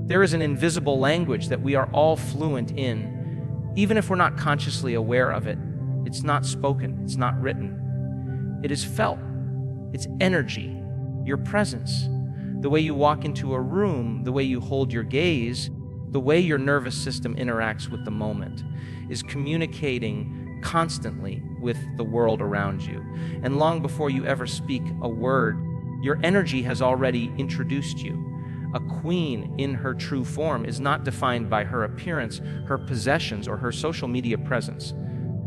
There is an invisible language that we are all fluent in, even if we're not consciously aware of it. It's not spoken, it's not written. It is felt. It's energy, your presence, the way you walk into a room, the way you hold your gaze, the way your nervous system interacts with the moment is communicating constantly with the world around you. And long before you ever speak a word, your energy has already introduced you. A queen in her true form is not defined by her appearance, her possessions, or her social media presence.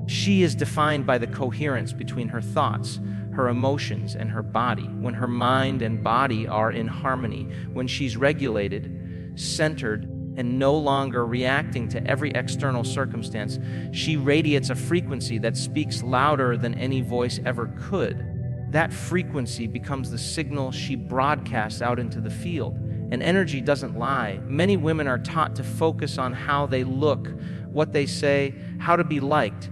She is defined by the coherence between her thoughts, her emotions, and her body. When her mind and body are in harmony, when she's regulated, centered, and no longer reacting to every external circumstance, she radiates a frequency that speaks louder than any voice ever could. That frequency becomes the signal she broadcasts out into the field. And energy doesn't lie. Many women are taught to focus on how they look, what they say, how to be liked.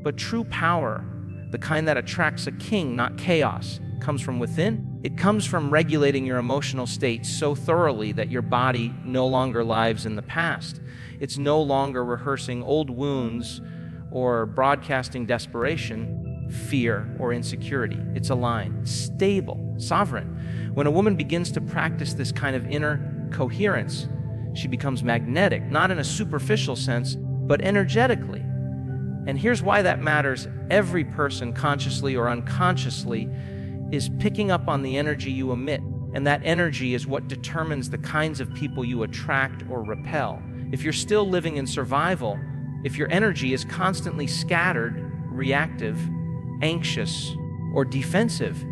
But true power, the kind that attracts a king, not chaos, comes from within. It comes from regulating your emotional state so thoroughly that your body no longer lives in the past. It's no longer rehearsing old wounds or broadcasting desperation, fear, or insecurity. It's aligned, stable, sovereign. When a woman begins to practice this kind of inner coherence, she becomes magnetic, not in a superficial sense, but energetically. And here's why that matters. Every person, consciously or unconsciously, is picking up on the energy you emit. And that energy is what determines the kinds of people you attract or repel. If you're still living in survival, if your energy is constantly scattered, reactive, anxious, or defensive,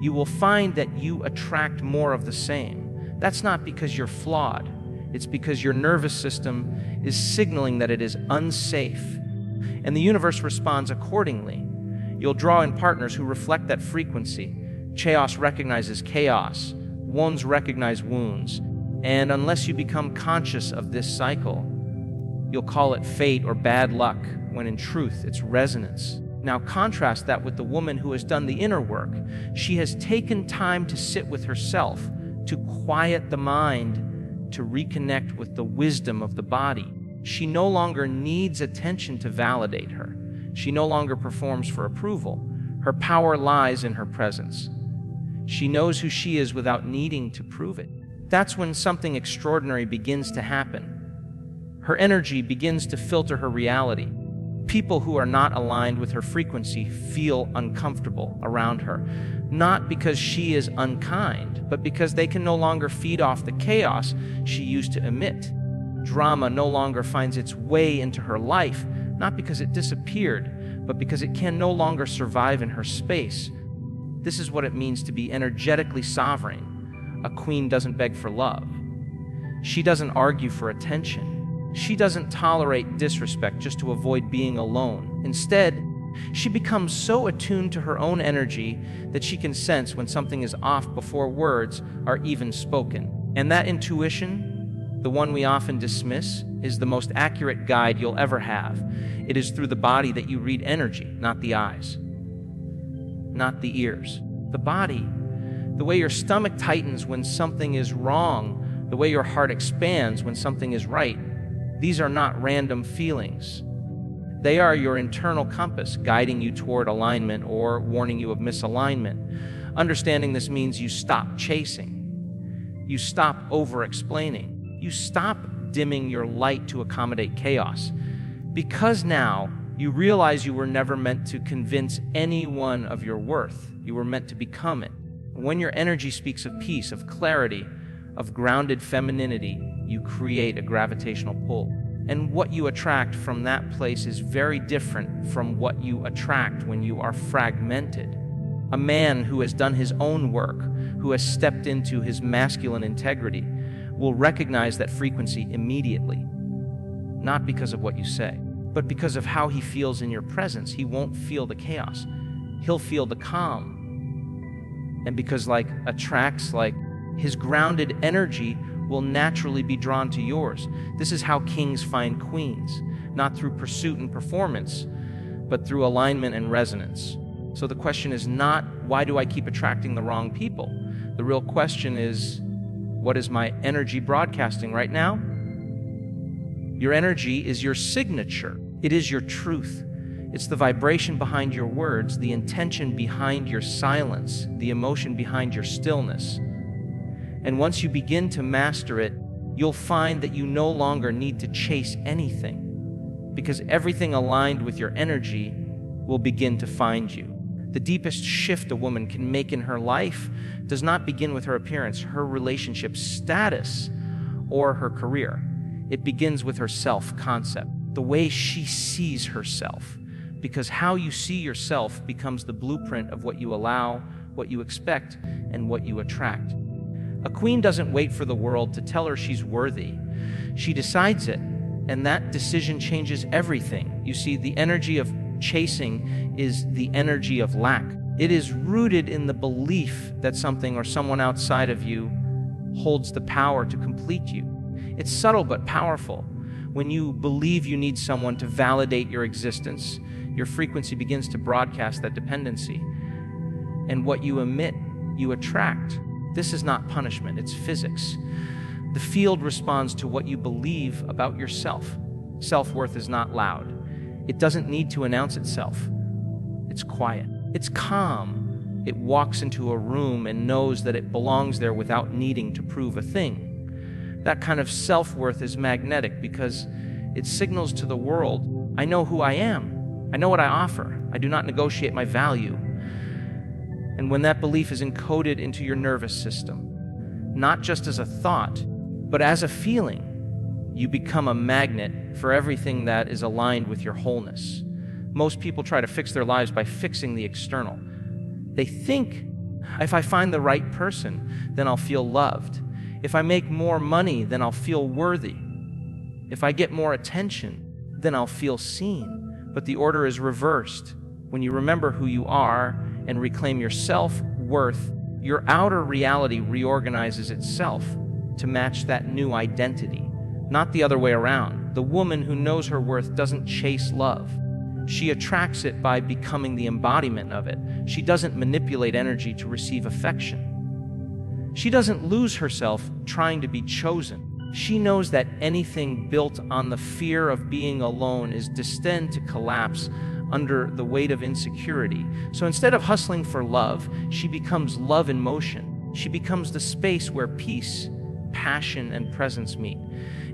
you will find that you attract more of the same. That's not because you're flawed. It's because your nervous system is signaling that it is unsafe. And the universe responds accordingly. You'll draw in partners who reflect that frequency. Chaos recognizes chaos. Wounds recognize wounds. And unless you become conscious of this cycle, you'll call it fate or bad luck, when in truth it's resonance. Now contrast that with the woman who has done the inner work. She has taken time to sit with herself, to quiet the mind, to reconnect with the wisdom of the body. She no longer needs attention to validate her. She no longer performs for approval. Her power lies in her presence. She knows who she is without needing to prove it. That's when something extraordinary begins to happen. Her energy begins to filter her reality. People who are not aligned with her frequency feel uncomfortable around her, not because she is unkind, but because they can no longer feed off the chaos she used to emit. Drama no longer finds its way into her life, not because it disappeared, but because it can no longer survive in her space. This is what it means to be energetically sovereign. A queen doesn't beg for love. She doesn't argue for attention. She doesn't tolerate disrespect just to avoid being alone. Instead, she becomes so attuned to her own energy that she can sense when something is off before words are even spoken. And that intuition, the one we often dismiss, is the most accurate guide you'll ever have. It is through the body that you read energy, not the eyes, not the ears. The body, the way your stomach tightens when something is wrong, the way your heart expands when something is right. These are not random feelings. They are your internal compass guiding you toward alignment or warning you of misalignment. Understanding this means you stop chasing. You stop over-explaining. You stop dimming your light to accommodate chaos. Because now you realize you were never meant to convince anyone of your worth. You were meant to become it. When your energy speaks of peace, of clarity, of grounded femininity, you create a gravitational pull. And what you attract from that place is very different from what you attract when you are fragmented. A man who has done his own work, who has stepped into his masculine integrity, will recognize that frequency immediately. Not because of what you say, but because of how he feels in your presence. He won't feel the chaos. He'll feel the calm. And because his grounded energy will naturally be drawn to yours. This is how kings find queens, not through pursuit and performance, but through alignment and resonance. So the question is not, why do I keep attracting the wrong people? The real question is, What is my energy broadcasting right now? Your energy is your signature. It is your truth. It's the vibration behind your words, the intention behind your silence, the emotion behind your stillness. And once you begin to master it, you'll find that you no longer need to chase anything, because everything aligned with your energy will begin to find you. The deepest shift a woman can make in her life does not begin with her appearance, her relationship status, or her career. It begins with her self-concept, the way she sees herself, because how you see yourself becomes the blueprint of what you allow, what you expect, and what you attract. A queen doesn't wait for the world to tell her she's worthy. She decides it, and that decision changes everything. You see, the energy of chasing is the energy of lack. It is rooted in the belief that something or someone outside of you holds the power to complete you. It's subtle but powerful. When you believe you need someone to validate your existence, your frequency begins to broadcast that dependency. And what you emit, you attract. This is not punishment, it's physics. The field responds to what you believe about yourself. Self-worth is not loud. It doesn't need to announce itself. It's quiet. It's calm. It walks into a room and knows that it belongs there without needing to prove a thing. That kind of self-worth is magnetic because it signals to the world, I know who I am. I know what I offer. I do not negotiate my value. And when that belief is encoded into your nervous system, not just as a thought, but as a feeling, you become a magnet for everything that is aligned with your wholeness. Most people try to fix their lives by fixing the external. They think, if I find the right person, then I'll feel loved. If I make more money, then I'll feel worthy. If I get more attention, then I'll feel seen. But the order is reversed. When you remember who you are and reclaim your self-worth, your outer reality reorganizes itself to match that new identity. Not the other way around. The woman who knows her worth doesn't chase love. She attracts it by becoming the embodiment of it. She doesn't manipulate energy to receive affection. She doesn't lose herself trying to be chosen. She knows that anything built on the fear of being alone is destined to collapse under the weight of insecurity. So instead of hustling for love, she becomes love in motion. She becomes the space where peace, passion, and presence meet.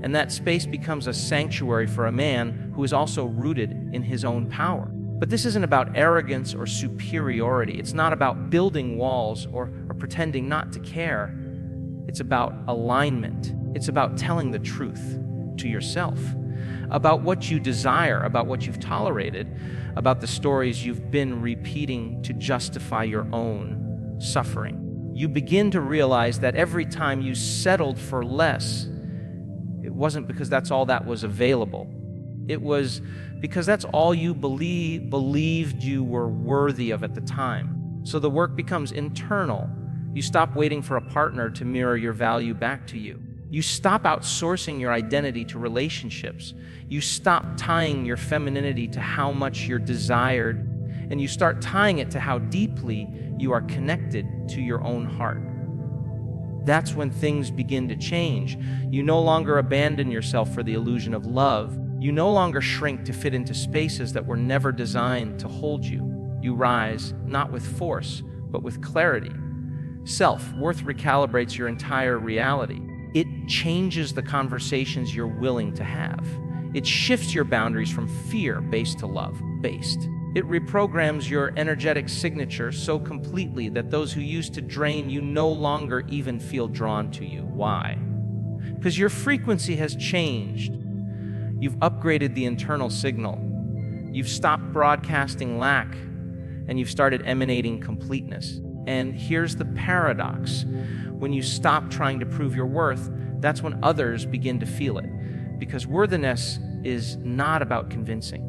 And that space becomes a sanctuary for a man who is also rooted in his own power. But this isn't about arrogance or superiority. It's not about building walls or pretending not to care. It's about alignment. It's about telling the truth to yourself, about what you desire, about what you've tolerated, about the stories you've been repeating to justify your own suffering. You begin to realize that every time you settled for less, it wasn't because that's all that was available. It was because that's all you believed you were worthy of at the time. So the work becomes internal. You stop waiting for a partner to mirror your value back to you. You stop outsourcing your identity to relationships. You stop tying your femininity to how much you're desired, and you start tying it to how deeply you are connected to your own heart. That's when things begin to change. You no longer abandon yourself for the illusion of love. You no longer shrink to fit into spaces that were never designed to hold you. You rise, not with force, but with clarity. Self-worth recalibrates your entire reality. It changes the conversations you're willing to have. It shifts your boundaries from fear-based to love-based. It reprograms your energetic signature so completely that those who used to drain you no longer even feel drawn to you. Why? Because your frequency has changed. You've upgraded the internal signal. You've stopped broadcasting lack, and you've started emanating completeness. And here's the paradox. When you stop trying to prove your worth, that's when others begin to feel it. Because worthiness is not about convincing.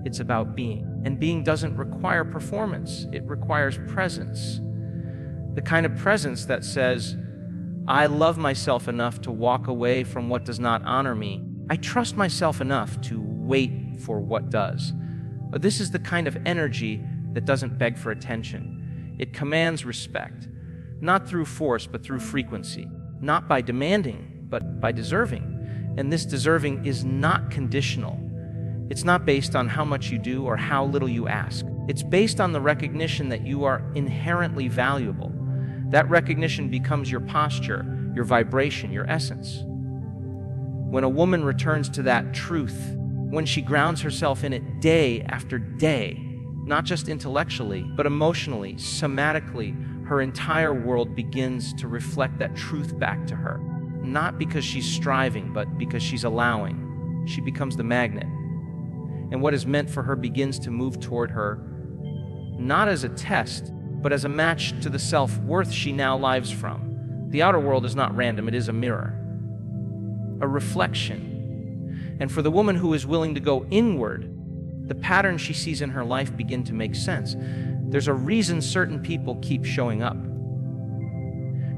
It's about being. And being doesn't require performance. It requires presence. The kind of presence that says, I love myself enough to walk away from what does not honor me. I trust myself enough to wait for what does. But this is the kind of energy that doesn't beg for attention. It commands respect, not through force, but through frequency. not by demanding, but by deserving. And this deserving is not conditional. It's not based on how much you do or how little you ask. It's based on the recognition that you are inherently valuable. That recognition becomes your posture, your vibration, your essence. When a woman returns to that truth, when she grounds herself in it day after day, not just intellectually, but emotionally, somatically, her entire world begins to reflect that truth back to her. Not because she's striving, but because she's allowing. She becomes the magnet. And what is meant for her begins to move toward her, not as a test, but as a match to the self-worth she now lives from. The outer world is not random, it is a mirror, a reflection. And for the woman who is willing to go inward, the patterns she sees in her life begin to make sense. There's a reason certain people keep showing up.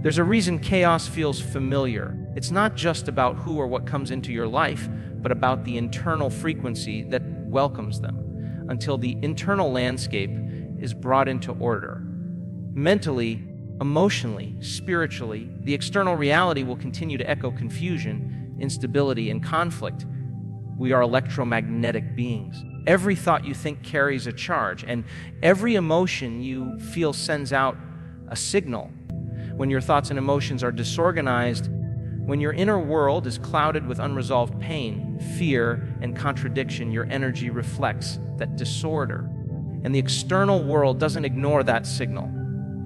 There's a reason chaos feels familiar. It's not just about who or what comes into your life, but about the internal frequency that welcomes them, until the internal landscape is brought into order. Mentally, emotionally, spiritually, the external reality will continue to echo confusion, instability, and conflict. We are electromagnetic beings. Every thought you think carries a charge, and every emotion you feel sends out a signal. When your thoughts and emotions are disorganized, when your inner world is clouded with unresolved pain, fear, and contradiction, your energy reflects that disorder. And the external world doesn't ignore that signal.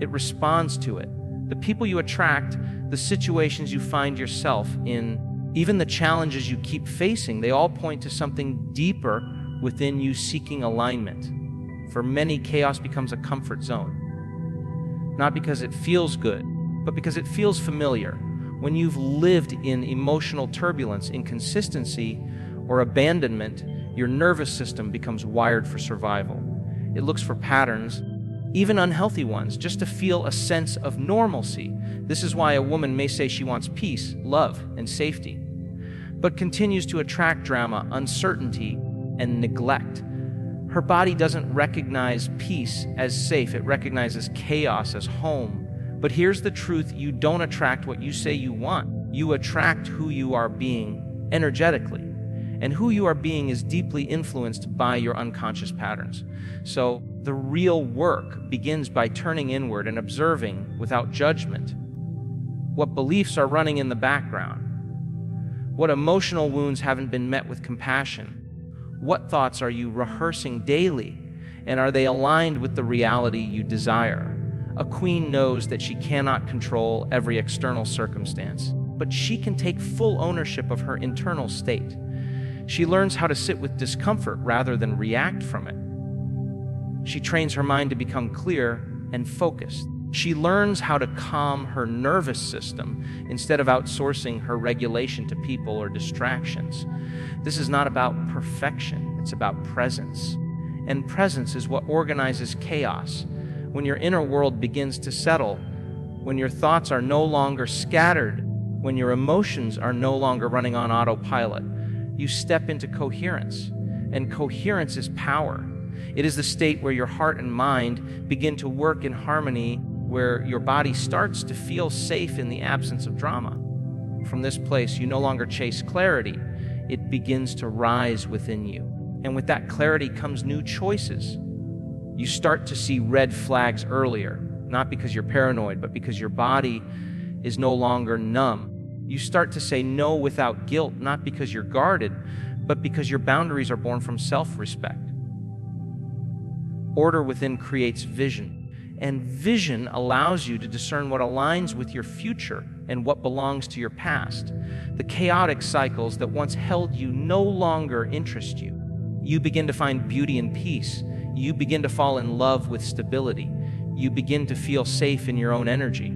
It responds to it. The people you attract, the situations you find yourself in, even the challenges you keep facing, they all point to something deeper within you seeking alignment. For many, chaos becomes a comfort zone. Not because it feels good, but because it feels familiar. When you've lived in emotional turbulence, inconsistency, or abandonment, your nervous system becomes wired for survival. It looks for patterns, even unhealthy ones, just to feel a sense of normalcy. This is why a woman may say she wants peace, love, and safety, but continues to attract drama, uncertainty, and neglect. Her body doesn't recognize peace as safe. It recognizes chaos as home. But here's the truth: you don't attract what you say you want. You attract who you are being energetically. And who you are being is deeply influenced by your unconscious patterns. So the real work begins by turning inward and observing without judgment what beliefs are running in the background, what emotional wounds haven't been met with compassion, what thoughts are you rehearsing daily, and are they aligned with the reality you desire? A queen knows that she cannot control every external circumstance, but she can take full ownership of her internal state. She learns how to sit with discomfort rather than react from it. She trains her mind to become clear and focused. She learns how to calm her nervous system instead of outsourcing her regulation to people or distractions. This is not about perfection, it's about presence. And presence is what organizes chaos. When your inner world begins to settle, when your thoughts are no longer scattered, when your emotions are no longer running on autopilot, you step into coherence. And coherence is power. It is the state where your heart and mind begin to work in harmony, where your body starts to feel safe in the absence of drama. From this place, you no longer chase clarity. It begins to rise within you. And with that clarity comes new choices. You start to see red flags earlier, not because you're paranoid, but because your body is no longer numb. You start to say no without guilt, not because you're guarded, but because your boundaries are born from self-respect. Order within creates vision, and vision allows you to discern what aligns with your future and what belongs to your past. The chaotic cycles that once held you no longer interest you. You begin to find beauty and peace. You begin to fall in love with stability. You begin to feel safe in your own energy.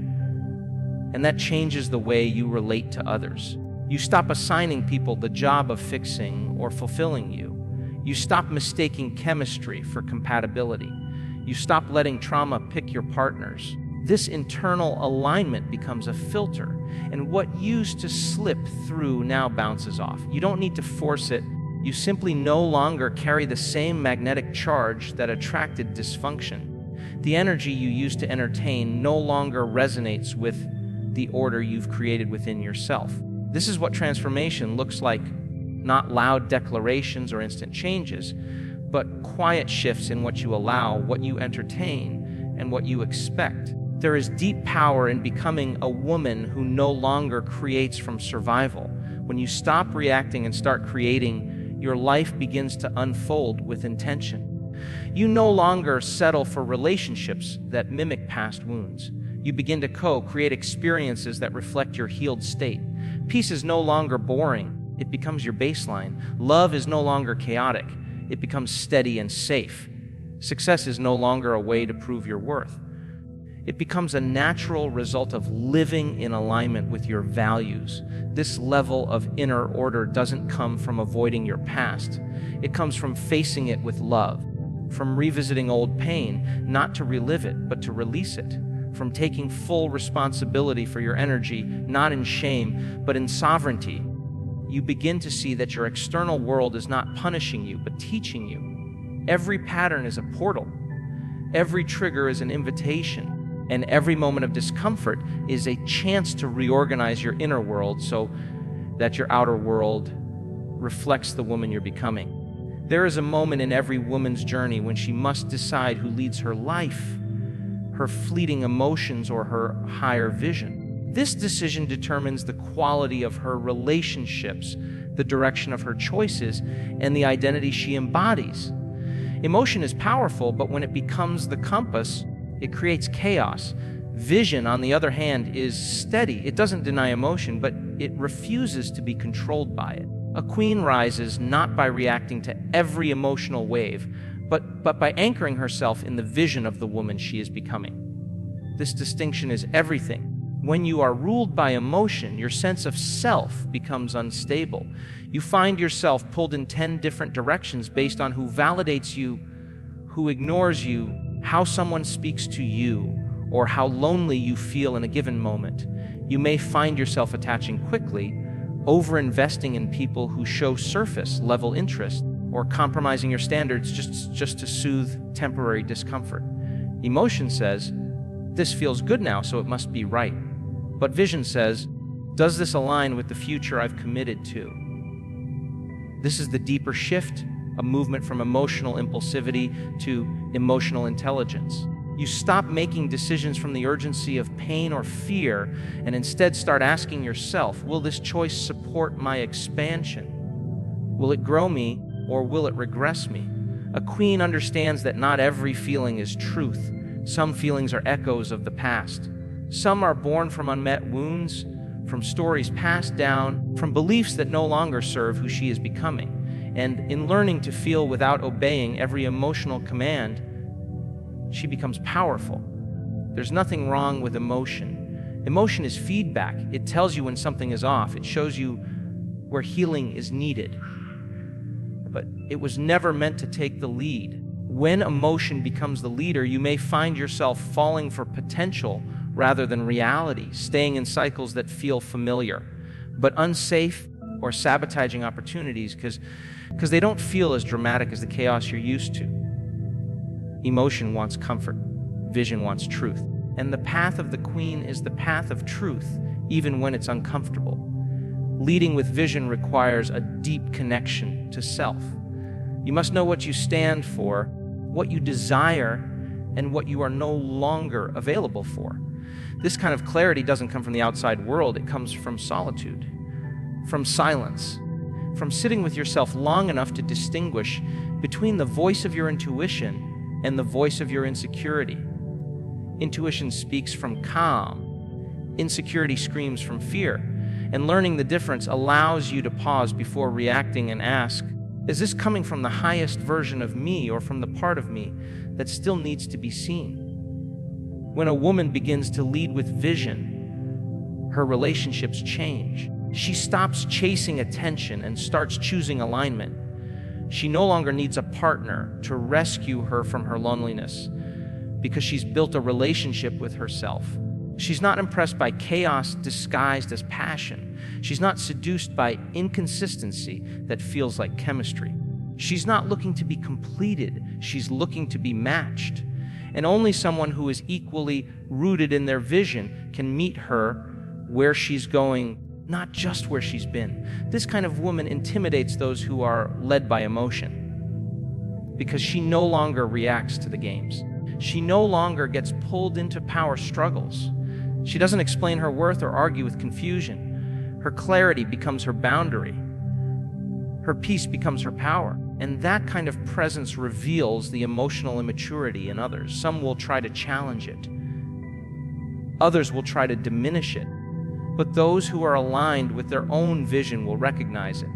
And that changes the way you relate to others. You stop assigning people the job of fixing or fulfilling you. You stop mistaking chemistry for compatibility. You stop letting trauma pick your partners. This internal alignment becomes a filter, and what used to slip through now bounces off. You don't need to force it. You simply no longer carry the same magnetic charge that attracted dysfunction. The energy you used to entertain no longer resonates with the order you've created within yourself. This is what transformation looks like, not loud declarations or instant changes, but quiet shifts in what you allow, what you entertain, and what you expect. There is deep power in becoming a woman who no longer creates from survival. When you stop reacting and start creating, your life begins to unfold with intention. You no longer settle for relationships that mimic past wounds. You begin to co-create experiences that reflect your healed state. Peace is no longer boring. It becomes your baseline. Love is no longer chaotic. It becomes steady and safe. Success is no longer a way to prove your worth. It becomes a natural result of living in alignment with your values. This level of inner order doesn't come from avoiding your past. It comes from facing it with love, from revisiting old pain, not to relive it, but to release it, from taking full responsibility for your energy, not in shame, but in sovereignty. You begin to see that your external world is not punishing you, but teaching you. Every pattern is a portal. Every trigger is an invitation. And every moment of discomfort is a chance to reorganize your inner world so that your outer world reflects the woman you're becoming. There is a moment in every woman's journey when she must decide who leads her life, her fleeting emotions, or her higher vision. This decision determines the quality of her relationships, the direction of her choices, and the identity she embodies. Emotion is powerful, but when it becomes the compass, it creates chaos. Vision, on the other hand, is steady. It doesn't deny emotion, but it refuses to be controlled by it. A queen rises not by reacting to every emotional wave, but by anchoring herself in the vision of the woman she is becoming. This distinction is everything. When you are ruled by emotion, your sense of self becomes unstable. You find yourself pulled in 10 different directions based on who validates you, who ignores you, how someone speaks to you, or how lonely you feel in a given moment. You may find yourself attaching quickly, over-investing in people who show surface-level interest, or compromising your standards just to soothe temporary discomfort. Emotion says, this feels good now, so it must be right. But vision says, does this align with the future I've committed to? This is the deeper shift, a movement from emotional impulsivity to emotional intelligence. You stop making decisions from the urgency of pain or fear and instead start asking yourself, will this choice support my expansion? Will it grow me or will it regress me? A queen understands that not every feeling is truth. Some feelings are echoes of the past. Some are born from unmet wounds, from stories passed down, from beliefs that no longer serve who she is becoming. And in learning to feel without obeying every emotional command, she becomes powerful. There's nothing wrong with emotion. Emotion is feedback. It tells you when something is off. It shows you where healing is needed. But it was never meant to take the lead. When emotion becomes the leader, you may find yourself falling for potential rather than reality, staying in cycles that feel familiar, but unsafe or sabotaging opportunities because they don't feel as dramatic as the chaos you're used to. Emotion wants comfort. Vision wants truth. And the path of the queen is the path of truth, even when it's uncomfortable. Leading with vision requires a deep connection to self. You must know what you stand for, what you desire, and what you are no longer available for. This kind of clarity doesn't come from the outside world. It comes from solitude, from silence, from sitting with yourself long enough to distinguish between the voice of your intuition and the voice of your insecurity. Intuition speaks from calm. Insecurity screams from fear. And learning the difference allows you to pause before reacting and ask, is this coming from the highest version of me or from the part of me that still needs to be seen? When a woman begins to lead with vision, her relationships change. She stops chasing attention and starts choosing alignment. She no longer needs a partner to rescue her from her loneliness because she's built a relationship with herself. She's not impressed by chaos disguised as passion. She's not seduced by inconsistency that feels like chemistry. She's not looking to be completed. She's looking to be matched. And only someone who is equally rooted in their vision can meet her where she's going, not just where she's been. This kind of woman intimidates those who are led by emotion because she no longer reacts to the games. She no longer gets pulled into power struggles. She doesn't explain her worth or argue with confusion. Her clarity becomes her boundary. Her peace becomes her power. And that kind of presence reveals the emotional immaturity in others. Some will try to challenge it. Others will try to diminish it. But those who are aligned with their own vision will recognize it.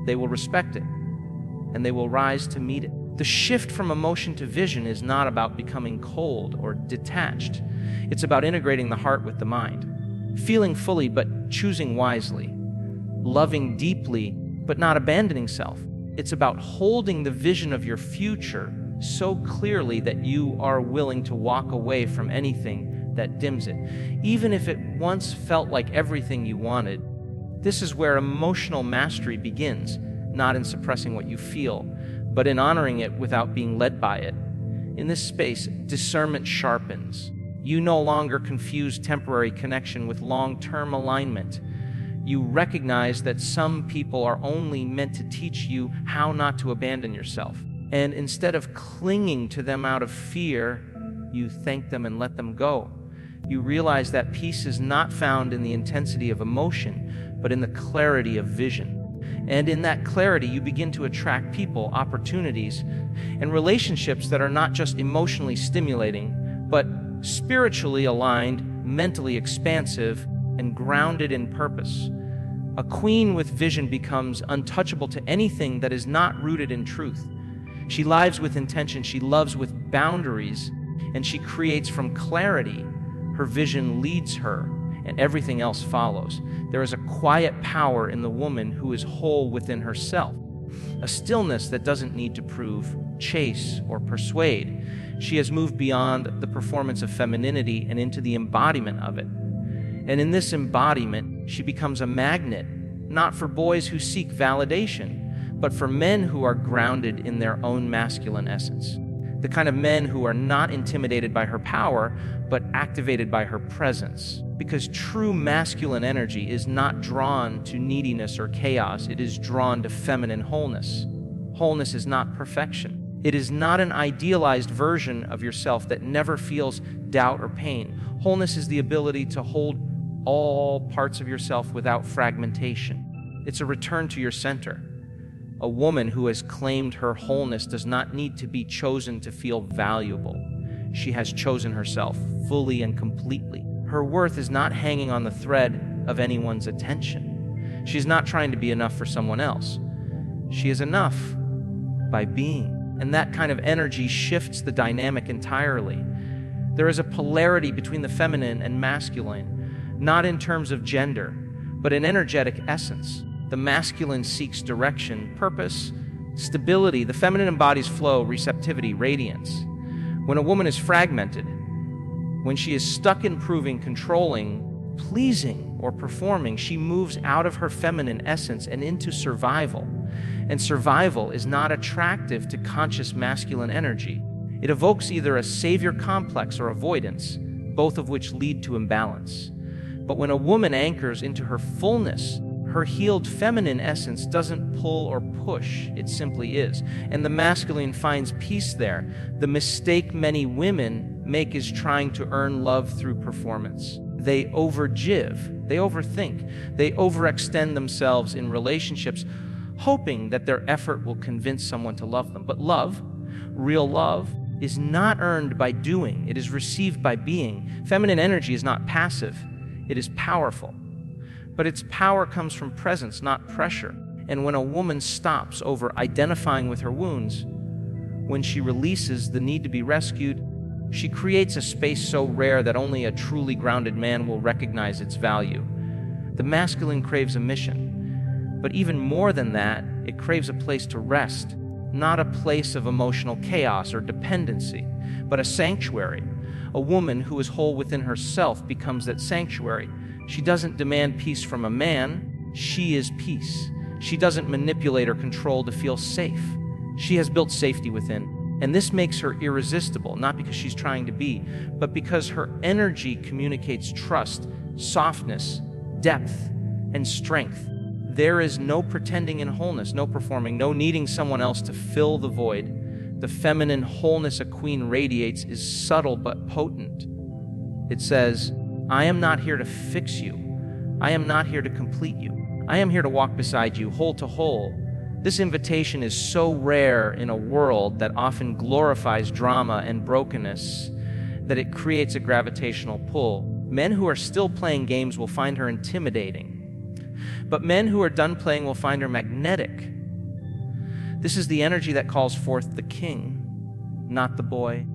They will respect it, and they will rise to meet it. The shift from emotion to vision is not about becoming cold or detached. It's about integrating the heart with the mind, feeling fully but choosing wisely, loving deeply but not abandoning self. It's about holding the vision of your future so clearly that you are willing to walk away from anything that dims it, even if it once felt like everything you wanted. This is where emotional mastery begins, not in suppressing what you feel, but in honoring it without being led by it. In this space, discernment sharpens. You no longer confuse temporary connection with long-term alignment. You recognize that some people are only meant to teach you how not to abandon yourself. And instead of clinging to them out of fear, you thank them and let them go. You realize that peace is not found in the intensity of emotion, but in the clarity of vision. And in that clarity, you begin to attract people, opportunities, and relationships that are not just emotionally stimulating, but spiritually aligned, mentally expansive, and grounded in purpose. A queen with vision becomes untouchable to anything that is not rooted in truth. She lives with intention, she loves with boundaries, and she creates from clarity. Her vision leads her, and everything else follows. There is a quiet power in the woman who is whole within herself, a stillness that doesn't need to prove, chase, or persuade. She has moved beyond the performance of femininity and into the embodiment of it. And in this embodiment, she becomes a magnet, not for boys who seek validation, but for men who are grounded in their own masculine essence. The kind of men who are not intimidated by her power, but activated by her presence. Because true masculine energy is not drawn to neediness or chaos, it is drawn to feminine wholeness. Wholeness is not perfection. It is not an idealized version of yourself that never feels doubt or pain. Wholeness is the ability to hold all parts of yourself without fragmentation. It's a return to your center. A woman who has claimed her wholeness does not need to be chosen to feel valuable. She has chosen herself fully and completely. Her worth is not hanging on the thread of anyone's attention. She's not trying to be enough for someone else. She is enough by being. And that kind of energy shifts the dynamic entirely. There is a polarity between the feminine and masculine, not in terms of gender, but in energetic essence. The masculine seeks direction, purpose, stability. The feminine embodies flow, receptivity, radiance. When a woman is fragmented, when she is stuck in proving, controlling, pleasing, or performing, she moves out of her feminine essence and into survival. And survival is not attractive to conscious masculine energy. It evokes either a savior complex or avoidance, both of which lead to imbalance. But when a woman anchors into her fullness, her healed feminine essence doesn't pull or push, it simply is. And the masculine finds peace there. The mistake many women make is trying to earn love through performance. They overgive, they overthink, they overextend themselves in relationships, hoping that their effort will convince someone to love them. But love, real love, is not earned by doing, it is received by being. Feminine energy is not passive, it is powerful. But its power comes from presence, not pressure. And when a woman stops over identifying with her wounds, when she releases the need to be rescued, she creates a space so rare that only a truly grounded man will recognize its value. The masculine craves a mission, but even more than that, it craves a place to rest, not a place of emotional chaos or dependency, but a sanctuary. A woman who is whole within herself becomes that sanctuary. She doesn't demand peace from a man, she is peace. She doesn't manipulate or control to feel safe. She has built safety within. And this makes her irresistible, not because she's trying to be, but because her energy communicates trust, softness, depth, and strength. There is no pretending in wholeness, no performing, no needing someone else to fill the void. The feminine wholeness a queen radiates is subtle but potent. It says, I am not here to fix you. I am not here to complete you. I am here to walk beside you, whole to whole. This invitation is so rare in a world that often glorifies drama and brokenness that it creates a gravitational pull. Men who are still playing games will find her intimidating, but men who are done playing will find her magnetic. This is the energy that calls forth the king, not the boy.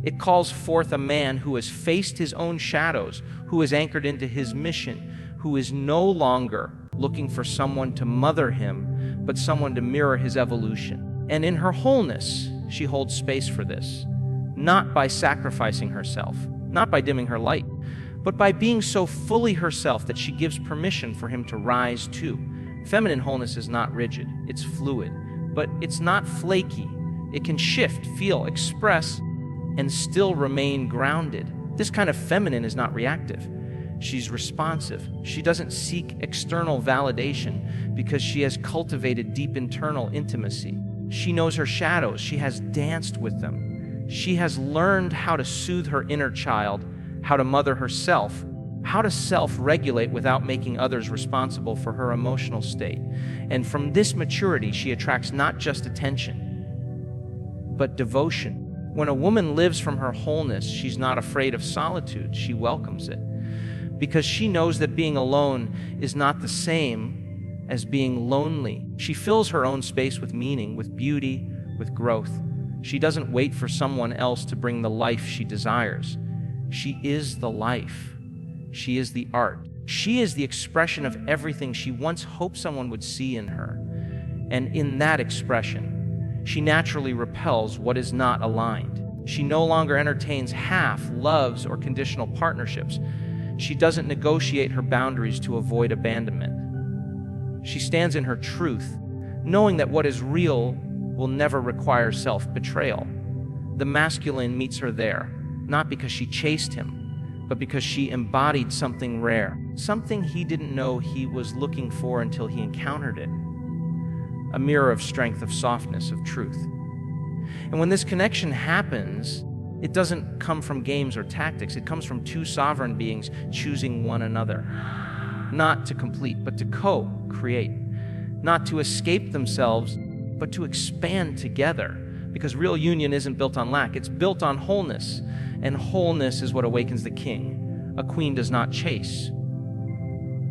It calls forth a man who has faced his own shadows, who is anchored into his mission, who is no longer looking for someone to mother him, but someone to mirror his evolution. And in her wholeness, she holds space for this, not by sacrificing herself, not by dimming her light, but by being so fully herself that she gives permission for him to rise too. Feminine wholeness is not rigid, it's fluid, but it's not flaky. It can shift, feel, express, and still remain grounded. This kind of feminine is not reactive. She's responsive. She doesn't seek external validation because she has cultivated deep internal intimacy. She knows her shadows. She has danced with them. She has learned how to soothe her inner child, how to mother herself, how to self-regulate without making others responsible for her emotional state. And from this maturity, she attracts not just attention, but devotion. When a woman lives from her wholeness, she's not afraid of solitude. She welcomes it because she knows that being alone is not the same as being lonely. She fills her own space with meaning, with beauty, with growth. She doesn't wait for someone else to bring the life she desires. She is the life. She is the art. She is the expression of everything she once hoped someone would see in her. And in that expression, she naturally repels what is not aligned. She no longer entertains half, loves, or conditional partnerships. She doesn't negotiate her boundaries to avoid abandonment. She stands in her truth, knowing that what is real will never require self-betrayal. The masculine meets her there, not because she chased him, but because she embodied something rare, something he didn't know he was looking for until he encountered it. A mirror of strength, of softness, of truth. And when this connection happens, it doesn't come from games or tactics. It comes from two sovereign beings choosing one another. Not to complete, but to co-create. Not to escape themselves, but to expand together. Because real union isn't built on lack, it's built on wholeness. And wholeness is what awakens the king. A queen does not chase.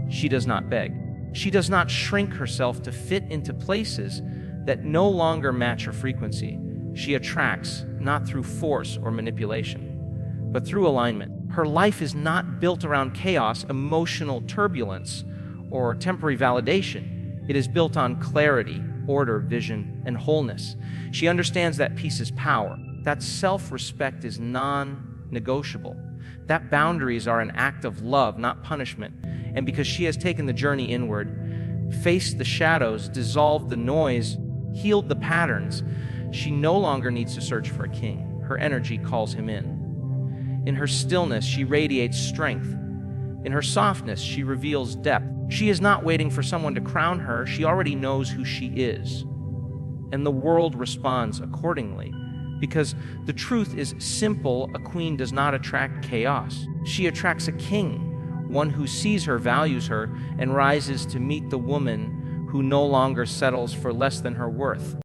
She does not beg. She does not shrink herself to fit into places that no longer match her frequency. She attracts not through force or manipulation, but through alignment. Her life is not built around chaos, emotional turbulence, or temporary validation. It is built on clarity, order, vision, and wholeness. She understands that peace is power, that self-respect is non-negotiable, that boundaries are an act of love, not punishment. And because she has taken the journey inward, faced the shadows, dissolved the noise, healed the patterns, she no longer needs to search for a king. Her energy calls him in. In her stillness, she radiates strength. In her softness, she reveals depth. She is not waiting for someone to crown her. She already knows who she is. And the world responds accordingly. Because the truth is simple, a queen does not attract chaos. She attracts a king, one who sees her, values her, and rises to meet the woman who no longer settles for less than her worth.